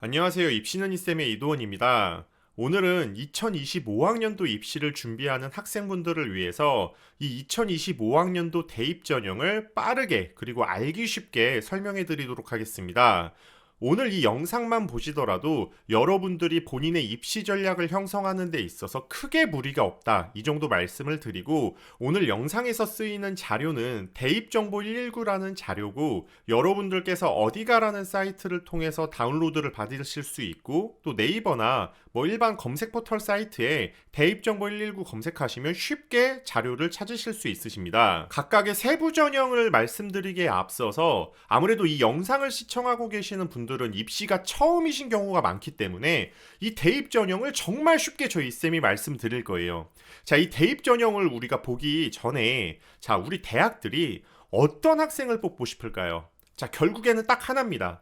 안녕하세요. 입시는 이쌤의 이도원입니다. 오늘은 2025학년도 입시를 준비하는 학생분들을 위해서 이 2025학년도 대입 전형을 빠르게 그리고 알기 쉽게 설명해 드리도록 하겠습니다. 오늘 이 영상만 보시더라도 여러분들이 본인의 입시 전략을 형성하는 데 있어서 크게 무리가 없다. 이 정도 말씀을 드리고 오늘 영상에서 쓰이는 자료는 대입정보 119라는 자료고 여러분들께서 어디가라는 사이트를 통해서 다운로드를 받으실 수 있고 또 네이버나 일반 검색 포털 사이트에 대입정보 119 검색하시면 쉽게 자료를 찾으실 수 있으십니다. 각각의 세부 전형을 말씀드리기에 앞서서 아무래도 이 영상을 시청하고 계시는 분들은 입시가 처음이신 경우가 많기 때문에 이 대입 전형을 정말 쉽게 저희 쌤이 말씀드릴 거예요. 자, 이 대입 전형을 우리가 보기 전에 우리 대학들이 어떤 학생을 뽑고 싶을까요? 자, 결국에는 딱 하나입니다.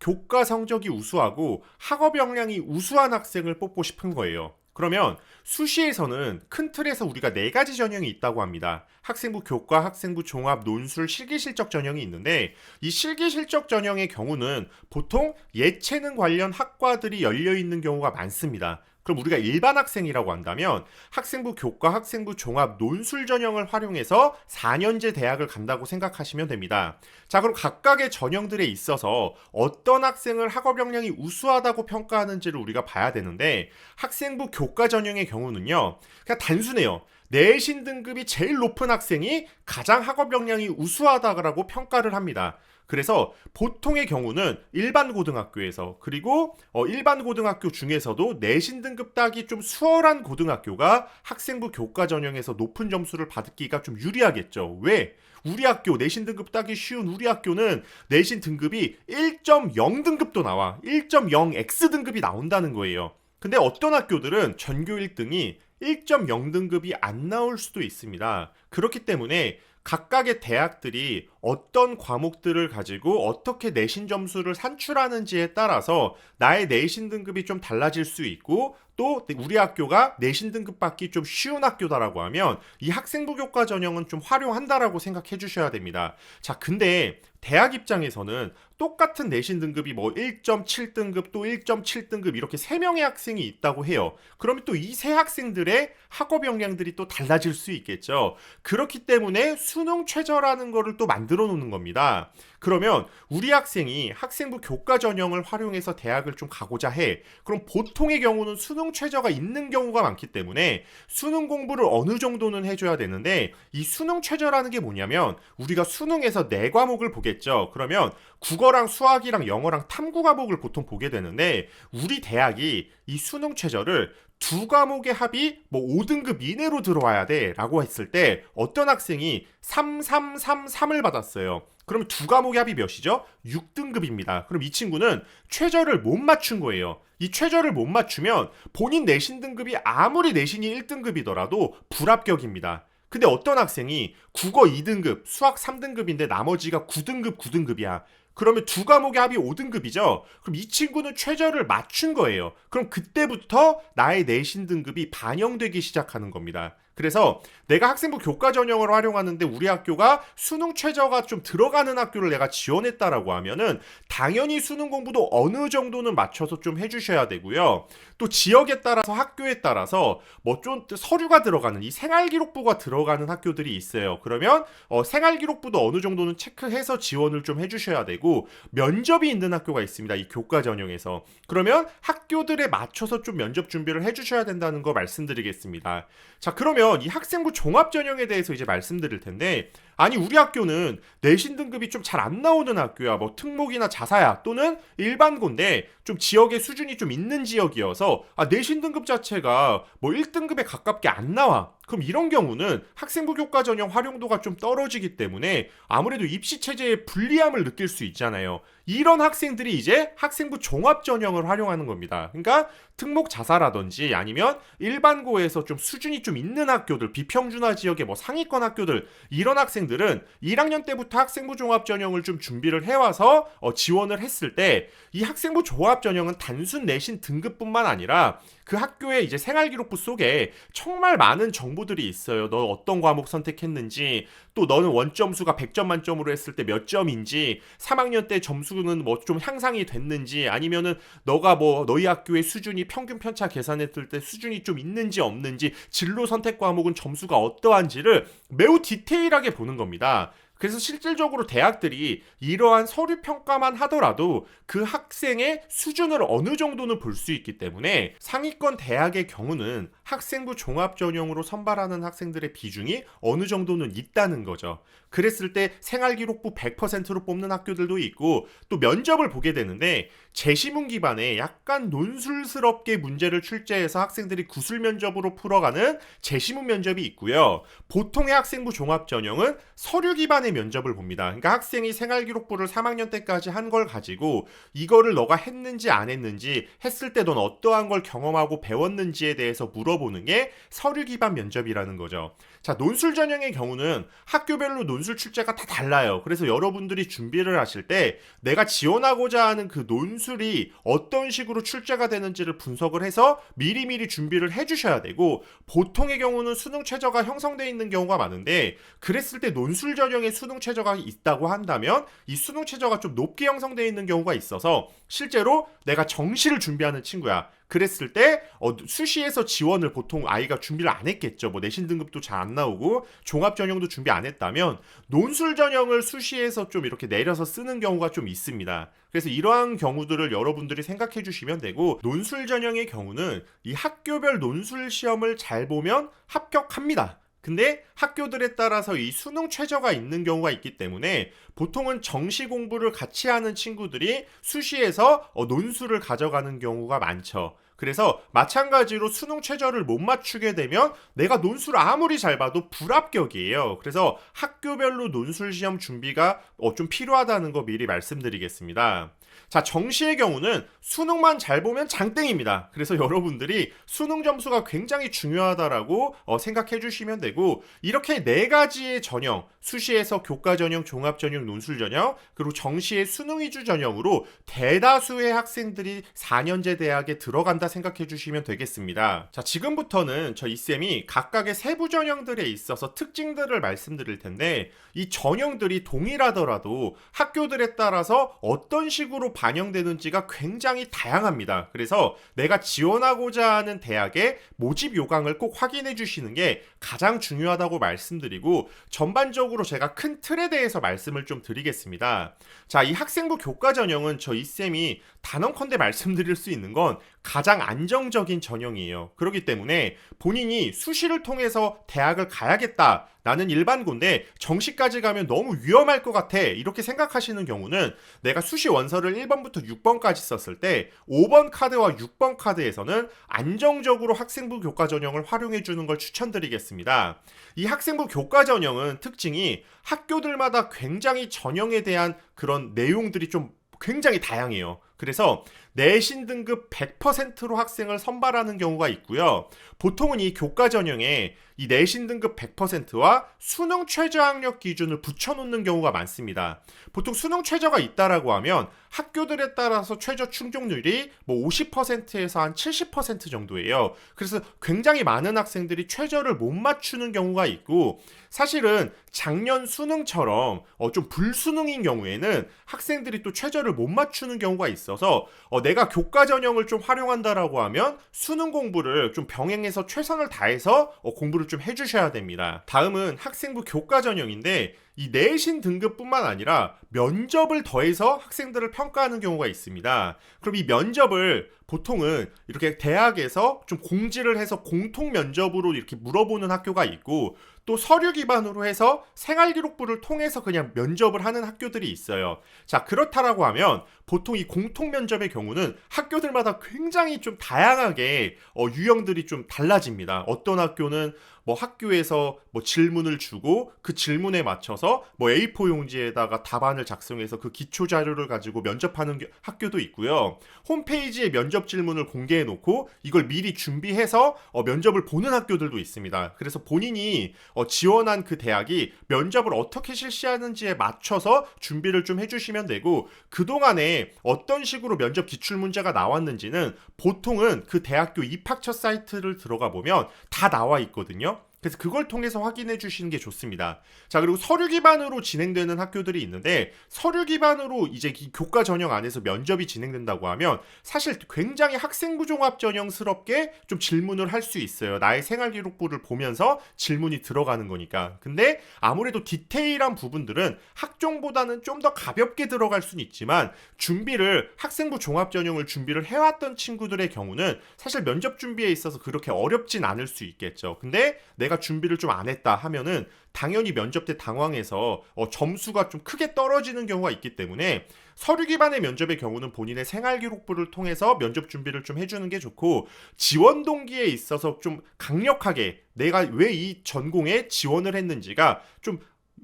교과 성적이 우수하고 학업 역량이 우수한 학생을 뽑고 싶은 거예요. 그러면 수시에서는 큰 틀에서 우리가 네 가지 전형이 있다고 합니다. 학생부 교과, 학생부 종합, 논술, 실기실적 전형이 있는데 이 실기실적 전형의 경우는 보통 예체능 관련 학과들이 열려 있는 경우가 많습니다. 그럼 우리가 일반 학생이라고 한다면 학생부 교과, 학생부 종합, 논술 전형을 활용해서 4년제 대학을 간다고 생각하시면 됩니다. 자, 그럼 각각의 전형들에 있어서 어떤 학생을 학업 역량이 우수하다고 평가하는지를 우리가 봐야 되는데 학생부 교과 전형의 경우는요, 그냥 단순해요. 내신 등급이 제일 높은 학생이 가장 학업 역량이 우수하다고 평가를 합니다. 그래서 보통의 경우는 일반 고등학교에서 그리고 일반 고등학교 중에서도 내신 등급 따기 좀 수월한 고등학교가 학생부 교과 전형에서 높은 점수를 받기가 좀 유리하겠죠. 왜? 우리 학교 내신 등급 따기 쉬운 우리 학교는 내신 등급이 1.0 등급도 나와. 1.0x 등급이 나온다는 거예요. 근데 어떤 학교들은 전교 1등이 1.0 등급이 안 나올 수도 있습니다. 그렇기 때문에 각각의 대학들이 어떤 과목들을 가지고 어떻게 내신 점수를 산출하는지에 따라서 나의 내신 등급이 좀 달라질 수 있고 또 우리 학교가 내신 등급 받기 좀 쉬운 학교다라고 하면 이 학생부 교과 전형은 좀 활용한다라고 생각해 주셔야 됩니다. 자, 근데 대학 입장에서는 똑같은 내신 등급이 1.7등급 또 1.7등급 이렇게 3명의 학생이 있다고 해요. 그러면 또 이 세 학생들의 학업 역량들이 또 달라질 수 있겠죠. 그렇기 때문에 수능 최저라는 거를 또 만들어 놓는 겁니다. 그러면 우리 학생이 학생부 교과 전형을 활용해서 대학을 좀 가고자 해. 그럼 보통의 경우는 수능 최저가 있는 경우가 많기 때문에 수능 공부를 어느 정도는 해줘야 되는데 이 수능 최저라는 게 뭐냐면 우리가 수능에서 4과목을 보겠죠. 그러면 국어랑 수학이랑 영어랑 탐구 과목을 보통 보게 되는데 우리 대학이 이 수능 최저를 2과목의 합이 5등급 이내로 들어와야 돼 라고 했을 때 어떤 학생이 3333을 받았어요. 그럼 2과목의 합이 몇이죠? 6등급입니다. 그럼 이 친구는 최저를 못 맞춘 거예요. 이 최저를 못 맞추면 본인 내신 등급이 아무리 내신이 1등급이더라도 불합격입니다. 근데 어떤 학생이 국어 2등급, 수학 3등급인데 나머지가 9등급이야. 그러면 2과목의 합이 5등급이죠. 그럼 이 친구는 최저를 맞춘 거예요. 그럼 그때부터 나의 내신 등급이 반영되기 시작하는 겁니다. 그래서 내가 학생부 교과 전형을 활용하는데 우리 학교가 수능 최저가 좀 들어가는 학교를 내가 지원했다라고 하면은 당연히 수능 공부도 어느 정도는 맞춰서 좀 해주셔야 되고요. 또 지역에 따라서 학교에 따라서 좀 서류가 들어가는 이 생활기록부가 들어가는 학교들이 있어요. 그러면 생활기록부도 어느 정도는 체크해서 지원을 좀 해주셔야 되고 면접이 있는 학교가 있습니다. 이 교과 전형에서. 그러면 학교들에 맞춰서 좀 면접 준비를 해주셔야 된다는 거 말씀드리겠습니다. 자, 그러면 이 학생부 종합 전형에 대해서 이제 말씀드릴 텐데 아니 우리 학교는 내신 등급이 좀 잘 안 나오는 학교야. 특목이나 자사야 또는 일반고인데 좀 지역의 수준이 좀 있는 지역이어서 내신 등급 자체가 1등급에 가깝게 안 나와. 그럼 이런 경우는 학생부 교과 전형 활용도가 좀 떨어지기 때문에 아무래도 입시 체제에 불리함을 느낄 수 있잖아요. 이런 학생들이 이제 학생부 종합 전형을 활용하는 겁니다. 그러니까 특목 자사라든지 아니면 일반고에서 좀 수준이 좀 있는 학교들, 비평준화 지역의 상위권 학교들 이런 학생들은 1학년 때부터 학생부 종합 전형을 좀 준비를 해와서 지원을 했을 때 이 학생부 종합 전형은 단순 내신 등급뿐만 아니라 그 학교의 이제 생활기록부 속에 정말 많은 정보들이 있어요. 너 어떤 과목 선택했는지, 또 너는 원점수가 100점 만점으로 했을 때 몇 점인지, 3학년 때 점수는 뭐 좀 향상이 됐는지, 아니면은 너가 뭐 너희 학교의 수준이 평균 편차 계산했을 때 수준이 좀 있는지 없는지, 진로 선택 과목은 점수가 어떠한지를 매우 디테일하게 보는 겁니다. 그래서 실질적으로 대학들이 이러한 서류 평가만 하더라도 그 학생의 수준을 어느 정도는 볼 수 있기 때문에 상위권 대학의 경우는 학생부 종합 전형으로 선발하는 학생들의 비중이 어느 정도는 있다는 거죠. 그랬을 때 생활기록부 100%로 뽑는 학교들도 있고, 또 면접을 보게 되는데 제시문 기반의 약간 논술스럽게 문제를 출제해서 학생들이 구술 면접으로 풀어가는 제시문 면접이 있고요. 보통의 학생부 종합 전형은 서류 기반의 면접을 봅니다. 그러니까 학생이 생활기록부를 3학년 때까지 한 걸 가지고 이거를 너가 했는지 안 했는지, 했을 때 넌 어떠한 걸 경험하고 배웠는지에 대해서 물어보는 게 서류 기반 면접이라는 거죠. 자, 논술 전형의 경우는 학교별로 논술 출제가 다 달라요. 그래서 여러분들이 준비를 하실 때 내가 지원하고자 하는 그 논술이 어떤 식으로 출제가 되는지를 분석을 해서 미리미리 준비를 해주셔야 되고, 보통의 경우는 수능 최저가 형성되어 있는 경우가 많은데, 그랬을 때 논술 전형에 수능 최저가 있다고 한다면 이 수능 최저가 좀 높게 형성되어 있는 경우가 있어서, 실제로 내가 정시를 준비하는 친구야. 그랬을 때 수시에서 지원을 보통 아이가 준비를 안 했겠죠. 뭐 내신 등급도 잘 안 나오고 종합 전형도 준비 안 했다면 논술 전형을 수시에서 좀 이렇게 내려서 쓰는 경우가 좀 있습니다. 그래서 이러한 경우들을 여러분들이 생각해 주시면 되고, 논술 전형의 경우는 이 학교별 논술 시험을 잘 보면 합격합니다. 근데 학교들에 따라서 이 수능 최저가 있는 경우가 있기 때문에 보통은 정시 공부를 같이 하는 친구들이 수시에서 논술을 가져가는 경우가 많죠. 그래서 마찬가지로 수능 최저를 못 맞추게 되면 내가 논술을 아무리 잘 봐도 불합격이에요. 그래서 학교별로 논술 시험 준비가 좀 필요하다는 거 미리 말씀드리겠습니다. 자, 정시의 경우는 수능만 잘 보면 장땡입니다. 그래서 여러분들이 수능 점수가 굉장히 중요하다라고 생각해 주시면 되고, 이렇게 네 가지의 전형, 수시에서 교과 전형, 종합 전형, 논술 전형, 그리고 정시의 수능 위주 전형으로 대다수의 학생들이 4년제 대학에 들어간다 생각해 주시면 되겠습니다. 자, 지금부터는 저 이쌤이 각각의 세부 전형들에 있어서 특징들을 말씀드릴 텐데, 이 전형들이 동일하더라도 학교들에 따라서 어떤 식으로 반영되는지가 굉장히 다양합니다. 그래서 내가 지원하고자 하는 대학의 모집 요강을 꼭 확인해 주시는 게 가장 중요하다고 말씀드리고, 전반적으로 제가 큰 틀에 대해서 말씀을 좀 드리겠습니다. 자, 이 학생부 교과 전형은 저 이쌤이 단언컨대 말씀드릴 수 있는 건 가장 안정적인 전형이에요. 그렇기 때문에 본인이 수시를 통해서 대학을 가야겠다, 나는 일반고인데 정시까지 가면 너무 위험할 것 같아, 이렇게 생각하시는 경우는 내가 수시 원서를 1번부터 6번까지 썼을 때 5번 카드와 6번 카드에서는 안정적으로 학생부 교과 전형을 활용해 주는 걸 추천드리겠습니다. 이 학생부 교과 전형은 특징이 학교들마다 굉장히 전형에 대한 그런 내용들이 좀 굉장히 다양해요. 그래서 내신 등급 100%로 학생을 선발하는 경우가 있고요. 보통은 이 교과 전형에 이 내신 등급 100%와 수능 최저학력 기준을 붙여놓는 경우가 많습니다. 보통 수능 최저가 있다라고 하면 학교들에 따라서 최저 충족률이 뭐 50%에서 한 70% 정도예요. 그래서 굉장히 많은 학생들이 최저를 못 맞추는 경우가 있고, 사실은 작년 수능처럼 좀 불수능인 경우에는 학생들이 또 최저를 못 맞추는 경우가 있어서 내가 교과 전형을 좀 활용한다라고 하면 수능 공부를 좀 병행해서 최선을 다해서 공부를 좀 해주셔야 됩니다. 다음은 학생부 교과 전형인데, 이 내신 등급뿐만 아니라 면접을 더해서 학생들을 평가하는 경우가 있습니다. 그럼 이 면접을 보통은 이렇게 대학에서 좀 공지를 해서 공통 면접으로 이렇게 물어보는 학교가 있고, 또 서류 기반으로 해서 생활기록부를 통해서 그냥 면접을 하는 학교들이 있어요. 자, 그렇다라고 하면 보통 이 공통 면접의 경우는 학교들마다 굉장히 좀 다양하게 유형들이 좀 달라집니다. 어떤 학교는 뭐 학교에서 뭐 질문을 주고 그 질문에 맞춰서 뭐 A4 용지에다가 답안을 작성해서 그 기초 자료를 가지고 면접하는 학교도 있고요. 홈페이지에 면접 질문을 공개해 놓고 이걸 미리 준비해서 면접을 보는 학교들도 있습니다. 그래서 본인이 지원한 그 대학이 면접을 어떻게 실시하는지에 맞춰서 준비를 좀 해주시면 되고, 그동안에 어떤 식으로 면접 기출 문제가 나왔는지는 보통은 그 대학교 입학처 사이트를 들어가 보면 다 나와 있거든요. 그래서 그걸 통해서 확인해 주시는 게 좋습니다. 자, 그리고 서류 기반으로 진행되는 학교들이 있는데, 서류 기반으로 이제 이 교과 전형 안에서 면접이 진행된다고 하면 사실 굉장히 학생부 종합 전형스럽게 좀 질문을 할 수 있어요. 나의 생활 기록부를 보면서 질문이 들어가는 거니까. 근데 아무래도 디테일한 부분들은 학종보다는 좀 더 가볍게 들어갈 수는 있지만, 준비를 학생부 종합 전형을 준비를 해왔던 친구들의 경우는 사실 면접 준비에 있어서 그렇게 어렵진 않을 수 있겠죠. 근데 내가 준비를 좀 안 했다 하면은 당연히 면접 때 당황해서 점수가 좀 크게 떨어지는 경우가 있기 때문에, 서류 기반의 면접의 경우는 본인의 생활 기록부를 통해서 면접 준비를 좀 해주는 게 좋고, 지원 동기에 있어서 좀 강력하게 내가 왜 이 전공에 지원을 했는지가 좀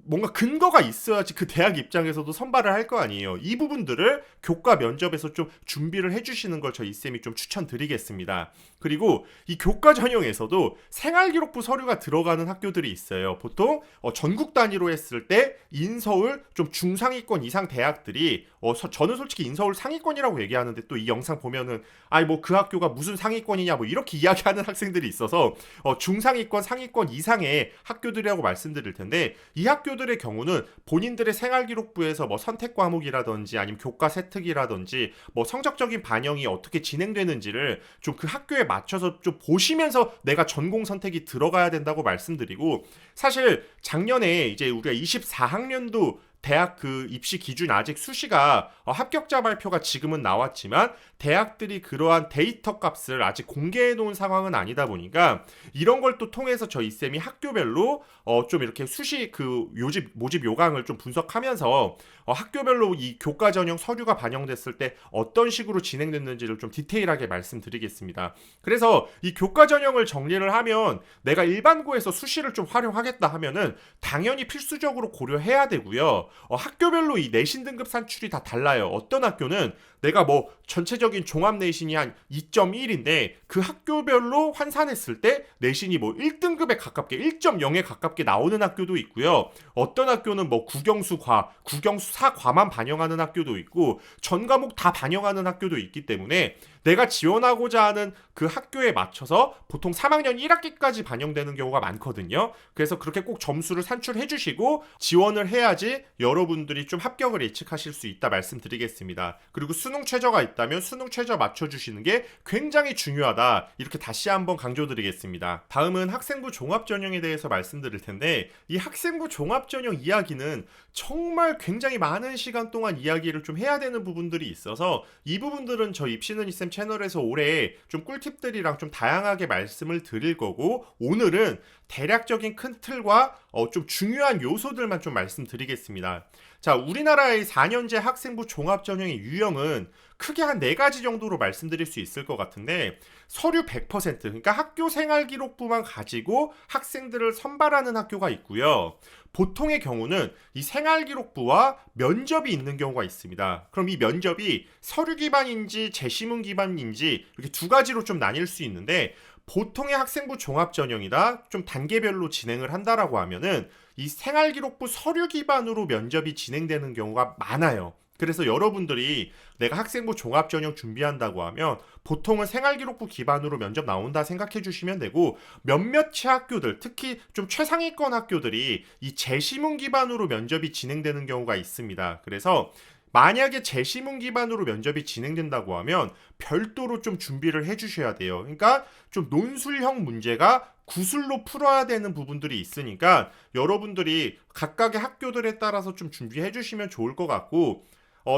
뭔가 근거가 있어야지 그 대학 입장에서도 선발을 할 거 아니에요. 이 부분들을 교과 면접에서 좀 준비를 해주시는 걸 저희 이쌤이 좀 추천드리겠습니다. 그리고 이 교과 전형에서도 생활기록부 서류가 들어가는 학교들이 있어요. 보통 전국 단위로 했을 때 인서울 좀 중상위권 이상 대학들이 저는 솔직히 인서울 상위권이라고 얘기하는데, 또 이 영상 보면은 아니 뭐 그 학교가 무슨 상위권이냐 뭐 이렇게 이야기하는 학생들이 있어서 중상위권 상위권 이상의 학교들이라고 말씀드릴 텐데, 이 학교들의 경우는 본인들의 생활기록부에서 뭐 선택 과목이라든지 아니면 교과 세특이라든지 뭐 성적적인 반영이 어떻게 진행되는지를 좀 그 학교에 맞춰서 좀 보시면서 내가 전공 선택이 들어가야 된다고 말씀드리고, 사실 작년에 이제 우리가 24학년도 대학 그 입시 기준 아직 수시가 합격자 발표가 지금은 나왔지만 대학들이 그러한 데이터 값을 아직 공개해 놓은 상황은 아니다 보니까, 이런 걸 또 통해서 저희 쌤이 학교별로 좀 이렇게 수시 그 모집 요강을 좀 분석하면서 학교별로 이 교과 전형 서류가 반영됐을 때 어떤 식으로 진행됐는지를 좀 디테일하게 말씀드리겠습니다. 그래서 이 교과 전형을 정리를 하면, 내가 일반고에서 수시를 좀 활용하겠다 하면은 당연히 필수적으로 고려해야 되고요. 학교별로 이 내신 등급 산출이 다 달라요. 어떤 학교는 내가 뭐 전체적인 종합 내신이 한 2.1인데 그 학교별로 환산했을 때 내신이 뭐 1등급에 가깝게 1.0에 가깝게 나오는 학교도 있고요. 어떤 학교는 뭐 국영수과, 국영수사과만 반영하는 학교도 있고 전 과목 다 반영하는 학교도 있기 때문에, 내가 지원하고자 하는 그 학교에 맞춰서 보통 3학년 1학기까지 반영되는 경우가 많거든요. 그래서 그렇게 꼭 점수를 산출해 주시고 지원을 해야지 여러분들이 좀 합격을 예측하실 수 있다 말씀드리겠습니다. 그리고 수능 최저가 있다면 수능 최저 맞춰주시는 게 굉장히 중요하다, 이렇게 다시 한번 강조드리겠습니다. 다음은 학생부 종합전형에 대해서 말씀드릴 텐데, 이 학생부 종합전형 이야기는 정말 굉장히 많은 시간 동안 이야기를 좀 해야 되는 부분들이 있어서, 이 부분들은 저 입시는 이쌤 채널에서 올해 좀 꿀팁들이랑 좀 다양하게 말씀을 드릴 거고, 오늘은 대략적인 큰 틀과 좀 중요한 요소들만 좀 말씀드리겠습니다. 자, 우리나라의 4년제 학생부 종합전형의 유형은 크게 한 4가지 정도로 말씀드릴 수 있을 것 같은데, 서류 100%, 그러니까 학교 생활 기록부만 가지고 학생들을 선발하는 학교가 있고요. 보통의 경우는 이 생활 기록부와 면접이 있는 경우가 있습니다. 그럼 이 면접이 서류 기반인지 제시문 기반인지 이렇게 2가지로 좀 나뉠 수 있는데, 보통의 학생부 종합전형이다 좀 단계별로 진행을 한다라고 하면은 이 생활기록부 서류 기반으로 면접이 진행되는 경우가 많아요. 그래서 여러분들이 내가 학생부 종합전형 준비한다고 하면 보통은 생활기록부 기반으로 면접 나온다 생각해 주시면 되고, 몇몇의 학교들, 특히 좀 최상위권 학교들이 이 제시문 기반으로 면접이 진행되는 경우가 있습니다. 그래서 만약에 제시문 기반으로 면접이 진행된다고 하면 별도로 좀 준비를 해주셔야 돼요. 그러니까 좀 논술형 문제가 구술로 풀어야 되는 부분들이 있으니까 여러분들이 각각의 학교들에 따라서 좀 준비해 주시면 좋을 것 같고,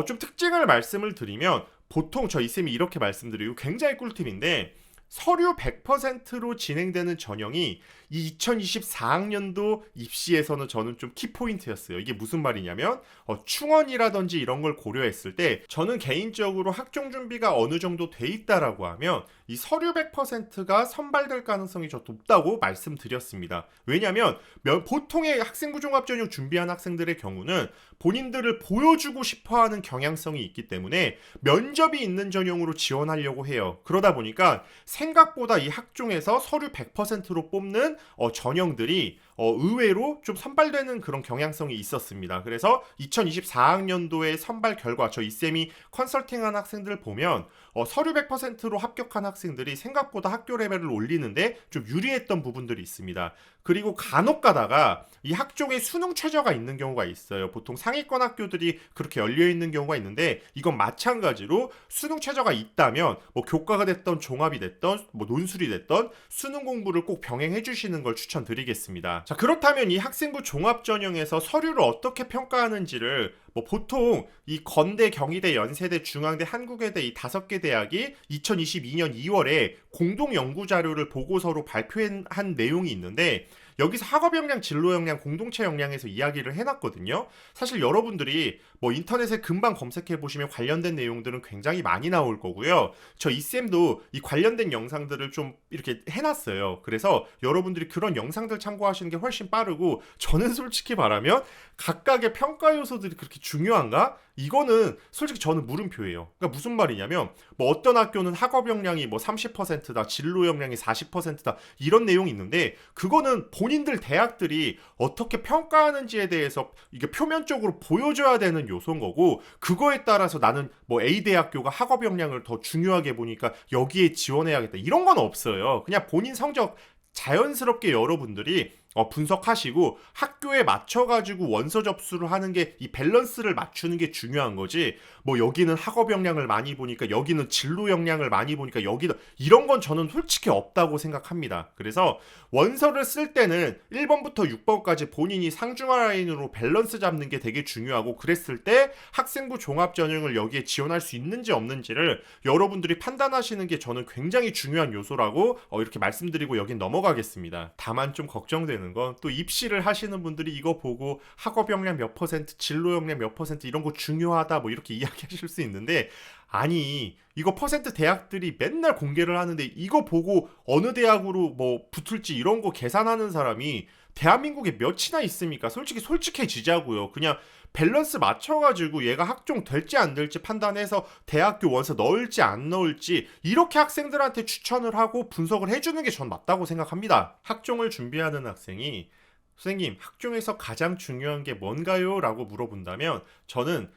좀 특징을 말씀을 드리면, 보통 저희 쌤이 이렇게 말씀드리고 굉장히 꿀팁인데, 서류 100%로 진행되는 전형이 이 2024학년도 입시에서는 저는 좀 키포인트였어요. 이게 무슨 말이냐면 충원이라든지 이런 걸 고려했을 때 저는 개인적으로 학종 준비가 어느 정도 돼 있다라고 하면 이 서류 100%가 선발될 가능성이 저 높다고 말씀드렸습니다. 왜냐하면 보통의 학생부 종합전형 준비한 학생들의 경우는 본인들을 보여주고 싶어하는 경향성이 있기 때문에 면접이 있는 전형으로 지원하려고 해요. 그러다 보니까 생각보다 이 학종에서 서류 100%로 뽑는 전형들이 의외로 좀 선발되는 그런 경향성이 있었습니다. 그래서 2024학년도의 선발 결과 저 이쌤이 컨설팅한 학생들 보면 서류 100%로 합격한 학생들이 생각보다 학교 레벨을 올리는데 좀 유리했던 부분들이 있습니다. 그리고 간혹 가다가 이 학종에 수능 최저가 있는 경우가 있어요. 보통 상위권 학교들이 그렇게 열려 있는 경우가 있는데 이건 마찬가지로 수능 최저가 있다면 뭐 교과가 됐던 종합이 됐던 뭐 논술이 됐던 수능 공부를 꼭 병행해 주시는 걸 추천드리겠습니다. 자, 그렇다면 이 학생부 종합 전형에서 서류를 어떻게 평가하는지를 뭐 보통 이 건대, 경희대, 연세대, 중앙대, 한국외대 이 5개 대학이 2022년 2월에 공동 연구 자료를 보고서로 발표한 내용이 있는데 여기서 학업 역량, 진로 역량, 공동체 역량에서 이야기를 해놨거든요. 사실 여러분들이 뭐 인터넷에 금방 검색해 보시면 관련된 내용들은 굉장히 많이 나올 거고요. 저 이쌤도 이 관련된 영상들을 좀 이렇게 해놨어요. 그래서 여러분들이 그런 영상들 참고하시는 게 훨씬 빠르고 저는 솔직히 말하면 각각의 평가 요소들이 그렇게 중요한가? 이거는 솔직히 저는 물음표예요. 그러니까 무슨 말이냐면 뭐 어떤 학교는 학업 역량이 뭐 30%다, 진로 역량이 40%다 이런 내용이 있는데 그거는 본인들 대학들이 어떻게 평가하는지에 대해서 이게 표면적으로 보여줘야 되는 요소인 거고 그거에 따라서 나는 뭐 A 대학교가 학업 역량을 더 중요하게 보니까 여기에 지원해야겠다 이런 건 없어요. 그냥 본인 성적 자연스럽게 여러분들이 분석하시고 학교에 맞춰가지고 원서 접수를 하는 게 이 밸런스를 맞추는 게 중요한 거지 뭐 여기는 학업 역량을 많이 보니까 여기는 진로 역량을 많이 보니까 여기는 이런 건 저는 솔직히 없다고 생각합니다. 그래서 원서를 쓸 때는 1번부터 6번까지 본인이 상중하 라인으로 밸런스 잡는 게 되게 중요하고 그랬을 때 학생부 종합전형을 여기에 지원할 수 있는지 없는지를 여러분들이 판단하시는 게 저는 굉장히 중요한 요소라고 이렇게 말씀드리고 여긴 넘어가겠습니다. 다만 좀 걱정되는 건 또 입시를 하시는 분들이 이거 보고 학업 역량 몇 퍼센트, 진로 역량 몇 퍼센트 이런 거 중요하다 뭐 이렇게 이야기하실 수 있는데 아니 이거 퍼센트 대학들이 맨날 공개를 하는데 이거 보고 어느 대학으로 뭐 붙을지 이런 거 계산하는 사람이 대한민국에 몇이나 있습니까? 솔직해지자고요. 그냥 밸런스 맞춰가지고 얘가 학종 될지 안 될지 판단해서 대학교 원서 넣을지 안 넣을지 이렇게 학생들한테 추천을 하고 분석을 해주는 게 전 맞다고 생각합니다. 학종을 준비하는 학생이 선생님 학종에서 가장 중요한 게 뭔가요? 라고 물어본다면 저는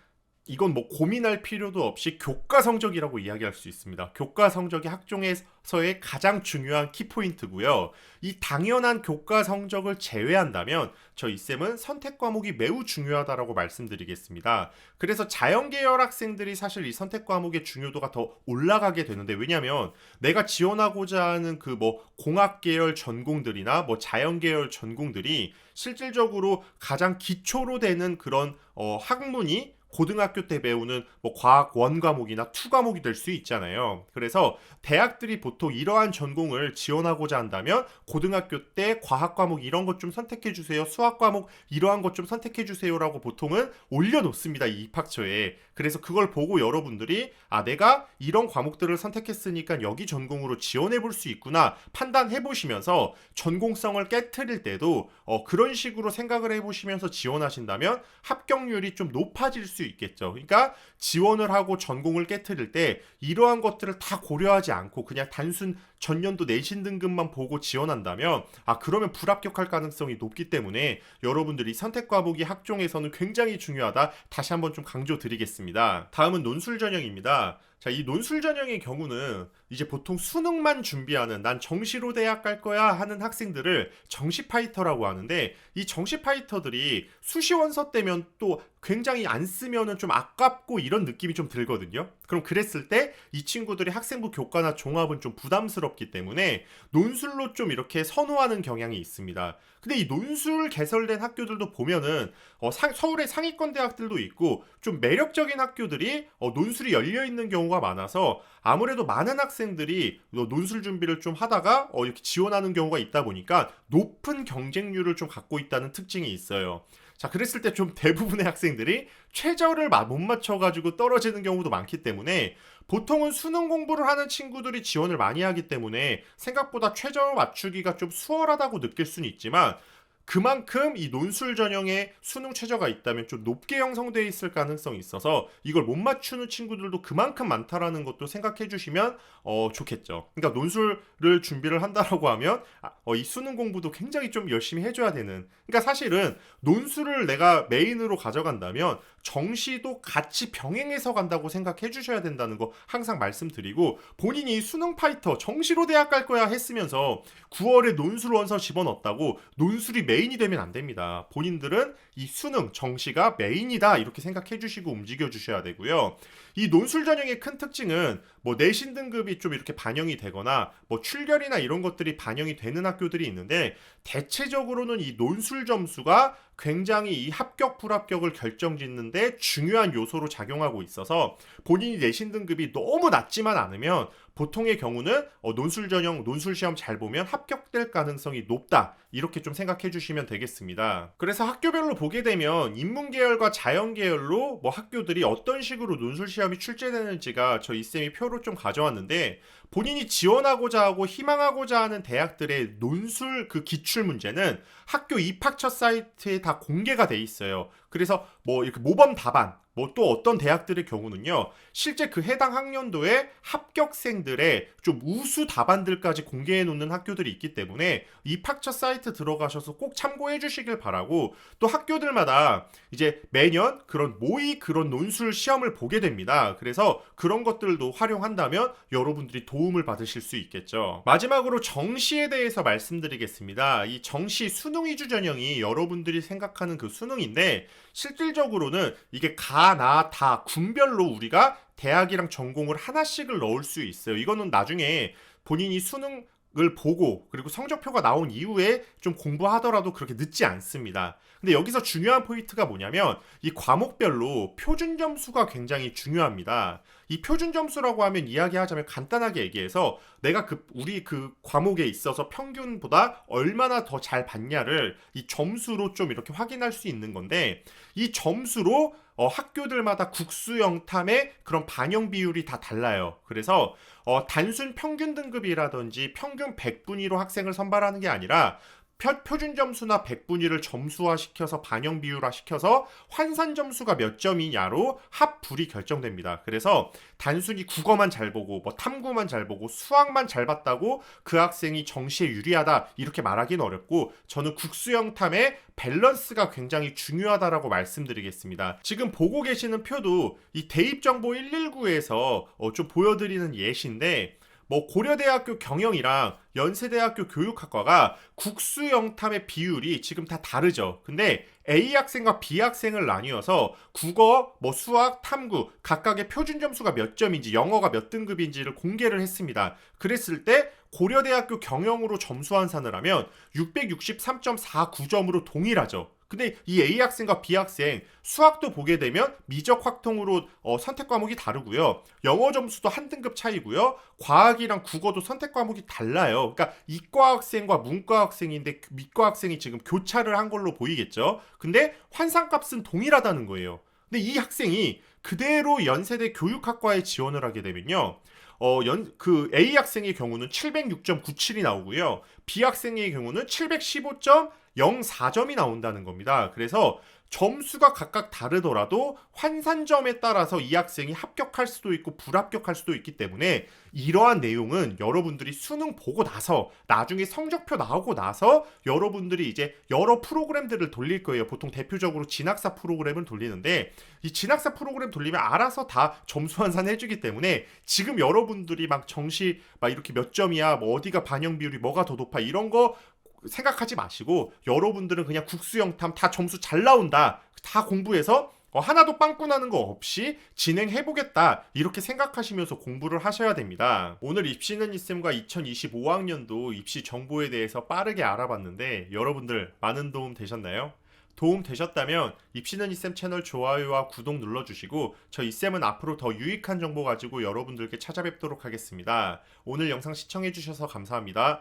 이건 뭐 고민할 필요도 없이 교과 성적이라고 이야기할 수 있습니다. 교과 성적이 학종에서의 가장 중요한 키포인트고요. 이 당연한 교과 성적을 제외한다면 저 이쌤은 선택 과목이 매우 중요하다라고 말씀드리겠습니다. 그래서 자연계열 학생들이 사실 이 선택 과목의 중요도가 더 올라가게 되는데 왜냐면 내가 지원하고자 하는 그 뭐 공학계열 전공들이나 뭐 자연계열 전공들이 실질적으로 가장 기초로 되는 그런 학문이 고등학교 때 배우는 뭐 과학 원 과목이나 투 과목이 될 수 있잖아요. 그래서 대학들이 보통 이러한 전공을 지원하고자 한다면 고등학교 때 과학 과목 이런 것 좀 선택해 주세요. 수학 과목 이러한 것 좀 선택해 주세요라고 보통은 올려놓습니다. 이 입학처에. 그래서 그걸 보고 여러분들이 내가 이런 과목들을 선택했으니까 여기 전공으로 지원해 볼 수 있구나 판단해 보시면서 전공성을 깨트릴 때도 그런 식으로 생각을 해보시면서 지원하신다면 합격률이 좀 높아질 수 있겠죠. 그러니까 지원을 하고 전공을 깨트릴 때 이러한 것들을 다 고려하지 않고 그냥 단순 전년도 내신 등급만 보고 지원한다면 그러면 불합격할 가능성이 높기 때문에 여러분들이 선택 과목이 학종에서는 굉장히 중요하다. 다시 한번 좀 강조드리겠습니다. 다음은 논술 전형입니다. 자, 이 논술 전형의 경우는 이제 보통 수능만 준비하는 난 정시로 대학 갈 거야 하는 학생들을 정시 파이터라고 하는데 이 정시 파이터들이 수시 원서 때면 또 굉장히 안 쓰면은 좀 아깝고 이런 느낌이 좀 들거든요. 그럼 그랬을 때 이 친구들이 학생부 교과나 종합은 좀 부담스럽기 때문에 논술로 좀 이렇게 선호하는 경향이 있습니다. 근데 이 논술 개설된 학교들도 보면은 서울의 상위권 대학들도 있고 좀 매력적인 학교들이 논술이 열려 있는 경우가 많아서 아무래도 많은 학생들이 논술 준비를 좀 하다가 이렇게 지원하는 경우가 있다 보니까 높은 경쟁률을 좀 갖고 있다는 특징이 있어요. 자, 그랬을 때 좀 대부분의 학생들이 최저를 못 맞춰가지고 떨어지는 경우도 많기 때문에 보통은 수능 공부를 하는 친구들이 지원을 많이 하기 때문에 생각보다 최저 맞추기가 좀 수월하다고 느낄 수는 있지만 그만큼 이 논술 전형에 수능 최저가 있다면 좀 높게 형성되어 있을 가능성이 있어서 이걸 못 맞추는 친구들도 그만큼 많다라는 것도 생각해 주시면 좋겠죠. 그러니까 논술을 준비를 한다라고 하면 이 수능 공부도 굉장히 좀 열심히 해줘야 되는. 그러니까 사실은 논술을 내가 메인으로 가져간다면 정시도 같이 병행해서 간다고 생각해 주셔야 된다는 거 항상 말씀드리고, 본인이 수능 파이터 정시로 대학 갈 거야 했으면서 9월에 논술 원서 집어넣었다고 논술이 메인이 되면 안 됩니다. 본인들은 이 수능 정시가 메인이다 이렇게 생각해 주시고 움직여 주셔야 되고요. 이 논술 전형의 큰 특징은 뭐 내신 등급이 좀 이렇게 반영이 되거나 뭐 출결이나 이런 것들이 반영이 되는 학교들이 있는데, 대체적으로는 이 논술 점수가 굉장히 이 합격 불합격을 결정짓는데 중요한 요소로 작용하고 있어서 본인이 내신 등급이 너무 낮지만 않으면 보통의 경우는 논술 전형, 논술 시험 잘 보면 합격될 가능성이 높다 이렇게 좀 생각해 주시면 되겠습니다. 그래서 학교별로 보게 되면 인문계열과 자연계열로 뭐 학교들이 어떤 식으로 논술 시험이 출제되는지가 저 이쌤이 표로 좀 가져왔는데, 본인이 지원하고자 하고 희망하고자 하는 대학들의 논술 그 기출 문제는 학교 입학처 사이트에 다 공개가 돼 있어요. 그래서 뭐 이렇게 모범 답안, 뭐 또 어떤 대학들의 경우는요, 실제 그 해당 학년도에 합격생들의 좀 우수 답안들까지 공개해 놓는 학교들이 있기 때문에 입학처 사이트 들어가셔서 꼭 참고해 주시길 바라고, 또 학교들마다 이제 매년 그런 모의 그런 논술 시험을 보게 됩니다. 그래서 그런 것들도 활용한다면 여러분들이 도움을 받으실 수 있겠죠. 마지막으로 정시에 대해서 말씀드리겠습니다. 이 정시 수능 위주 전형이 여러분들이 생각하는 그 수능인데, 실질적으로는 이게 가, 나, 다 군별로 우리가 대학이랑 전공을 하나씩을 넣을 수 있어요. 이거는 나중에 본인이 수능을 보고 그리고 성적표가 나온 이후에 좀 공부하더라도 그렇게 늦지 않습니다. 근데 여기서 중요한 포인트가 뭐냐면 이 과목별로 표준 점수가 굉장히 중요합니다. 이 표준 점수라고 하면 이야기하자면 간단하게 얘기해서 내가 우리 그 과목에 있어서 평균보다 얼마나 더 잘 봤냐를 이 점수로 좀 이렇게 확인할 수 있는 건데, 이 점수로 학교들마다 국수 영탐의 그런 반영 비율이 다 달라요. 그래서 단순 평균 등급이라든지 평균 100분위로 학생을 선발하는 게 아니라 표준 점수나 100분위를 점수화시켜서 반영 비율화시켜서 환산 점수가 몇 점이냐로 합불이 결정됩니다. 그래서 단순히 국어만 잘 보고 뭐 탐구만 잘 보고 수학만 잘 봤다고 그 학생이 정시에 유리하다 이렇게 말하기는 어렵고, 저는 국수형 탐의 밸런스가 굉장히 중요하다라고 말씀드리겠습니다. 지금 보고 계시는 표도 이 대입정보 119에서 좀 보여드리는 예시인데, 뭐 고려대학교 경영이랑 연세대학교 교육학과가 국수 영탐의 비율이 지금 다 다르죠. 근데 A 학생과 B 학생을 나뉘어서 국어, 뭐 수학, 탐구 각각의 표준 점수가 몇 점인지, 영어가 몇 등급인지를 공개를 했습니다. 그랬을 때 고려대학교 경영으로 점수 환산을 하면 663.49점으로 동일하죠. 근데 이 A 학생과 B 학생 수학도 보게 되면 미적 확통으로 선택 과목이 다르고요. 영어 점수도 한 등급 차이고요. 과학이랑 국어도 선택 과목이 달라요. 그러니까 이과 학생과 문과 학생인데 미과 학생이 지금 교차를 한 걸로 보이겠죠. 근데 환산값은 동일하다는 거예요. 근데 이 학생이 그대로 연세대 교육학과에 지원을 하게 되면요, A 학생의 경우는 706.97이 나오고요. B 학생의 경우는 715.04점이 나온다는 겁니다. 그래서 점수가 각각 다르더라도 환산점에 따라서 이 학생이 합격할 수도 있고 불합격할 수도 있기 때문에 이러한 내용은 여러분들이 수능 보고 나서 나중에 성적표 나오고 나서 여러분들이 이제 여러 프로그램들을 돌릴 거예요. 보통 대표적으로 진학사 프로그램을 돌리는데, 이 진학사 프로그램 돌리면 알아서 다 점수 환산해주기 때문에 지금 여러분들이 막 정시 막 이렇게 몇 점이야, 뭐 어디가 반영 비율이 뭐가 더 높아 이런 거 생각하지 마시고 여러분들은 그냥 국수영탐 다 점수 잘 나온다, 다 공부해서 하나도 빵꾸 나는 거 없이 진행해보겠다 이렇게 생각하시면서 공부를 하셔야 됩니다. 오늘 입시는 이쌤과 2025학년도 입시 정보에 대해서 빠르게 알아봤는데 여러분들 많은 도움 되셨나요? 도움 되셨다면 입시는 이쌤 채널 좋아요와 구독 눌러주시고 저 이쌤은 앞으로 더 유익한 정보 가지고 여러분들께 찾아뵙도록 하겠습니다. 오늘 영상 시청해주셔서 감사합니다.